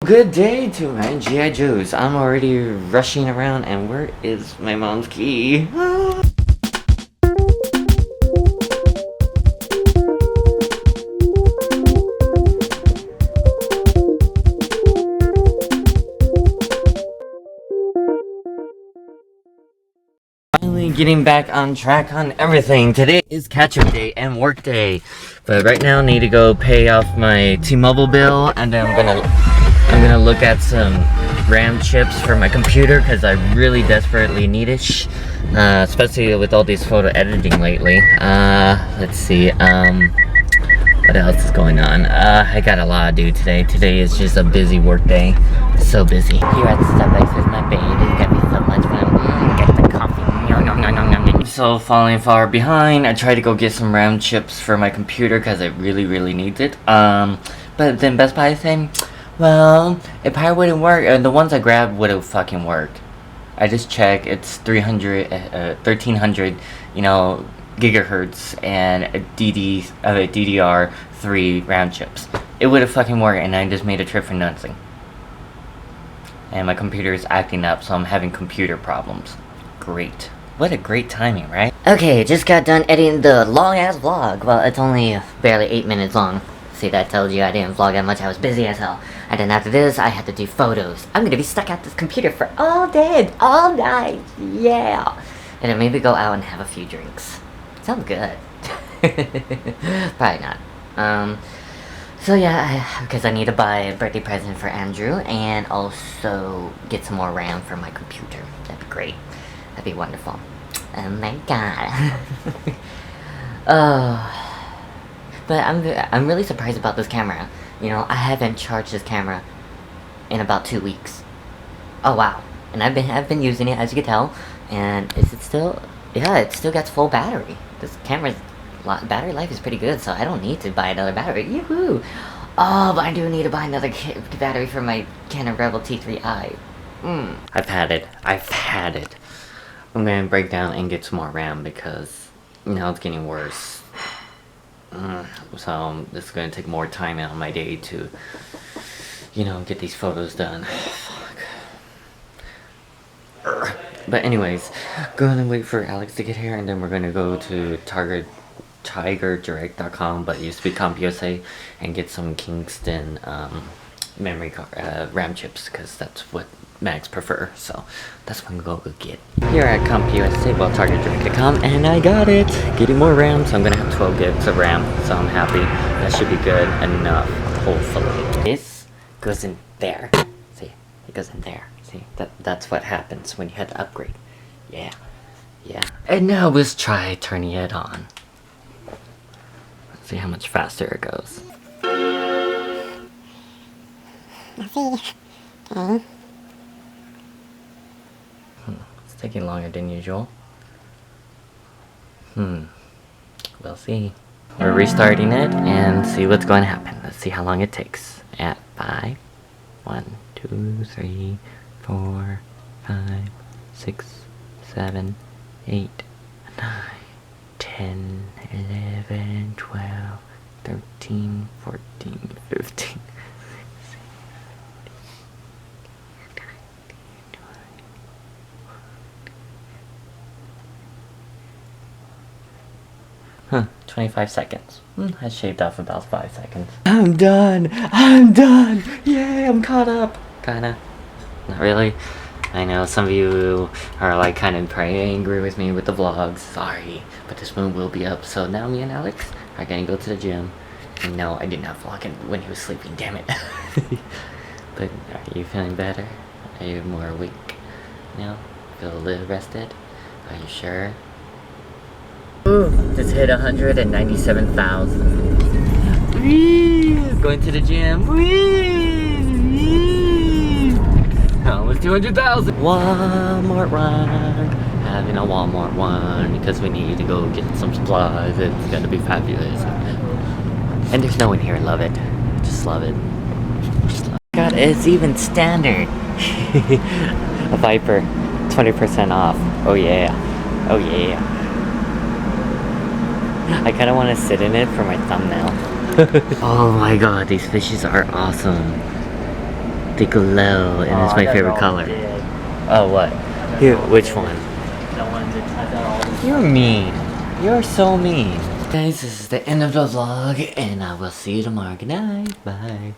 Good day to my G.I. Joes. I'm already rushing around, and where is my mom's key? Finally getting back on track on everything. Today is catch-up day and work day, but right now I need to go pay off my T-Mobile bill, and then I'm gonna look at some RAM chips for my computer because I really desperately need it, especially with all these photo editing lately. Let's see, what else is going on? I got a lot to do today. Today is just a busy work day. So busy. Here at Starbucks with my baby. It's gonna be so much fun. Get the coffee. So falling far behind. I tried to go get some RAM chips for my computer because I really need it. But then Best Buy is saying, well, it probably wouldn't work. The ones I grabbed would have fucking worked. I just checked. It's 1300, gigahertz and a DDR3 RAM chips. It would have fucking worked, and I just made a trip for nothing. And my computer is acting up, so I'm having computer problems. Great. What a great timing, right? Okay, just got done editing the long-ass vlog. Well, it's only barely 8 minutes long. See, that tells you I didn't vlog that much. I was busy as hell. And then after this, I had to do photos. I'm gonna be stuck at this computer for all day, all night. Yeah. And then maybe go out and have a few drinks. Sounds good. Probably not. So yeah, because I need to buy a birthday present for Andrew and also get some more RAM for my computer. That'd be great. That'd be wonderful. Oh my god. But I'm really surprised about this camera. You know, I haven't charged this camera in about 2 weeks. Oh wow. And I've been using it, as you can tell, and is it still? Yeah, it still got full battery. This camera's battery life is pretty good, so I don't need to buy another battery. Yoo-hoo! Oh, but I do need to buy another battery for my Canon Rebel T3i. I've had it. I'm gonna break down and get some more RAM because now it's getting worse. So this is gonna take more time out of my day to, get these photos done. Fuck. But anyways, gonna wait for Alex to get here, and then we're gonna go to TigerDirect.com, but use CompUSA, and get some Kingston memory card, RAM chips, because that's what Macs prefer. So that's what I'm gonna go get. Here at CompUSA, well, TigerDirect.com, and I got it. Getting more RAM, so I'm gonna have 12 gigs of RAM. So I'm happy. That should be good enough, hopefully. This goes in there. See, it goes in there. See, that's what happens when you had to upgrade. Yeah. And now let's try turning it on. Let's see how much faster it goes. Okay. It's taking longer than usual. We'll see. We're restarting it and see what's going to happen. Let's see how long it takes. At 5, 1, 2, 3, 4, 5, 6, 7, 8, 9, 10, 11, 12, 13, 14, 15. Huh, 25 seconds. I shaved off about 5 seconds. I'm done! Yay, I'm caught up! Kinda. Not really. I know some of you are like kind of probably angry with me with the vlogs. Sorry, but this one will be up. So now me and Alex are gonna go to the gym. And no, I did not vlog when he was sleeping, damn it. But are you feeling better? Are you more awake now? Feel a little rested? Are you sure? Ooh, just hit 197,000. Whee! Going to the gym. Whee! Almost 200,000. Walmart run. Having a Walmart one because we need to go get some supplies. It's gonna be fabulous. And there's no one here. Love it. Just love it. God, it's even standard. A Viper, 20% off. Oh yeah. I kind of want to sit in it for my thumbnail. Oh my god, these fishes are awesome. They glow, and it's my favorite color. Oh, what? Here, which one? You're mean. You're so mean. Guys, this is the end of the vlog, and I will see you tomorrow. Good night. Bye.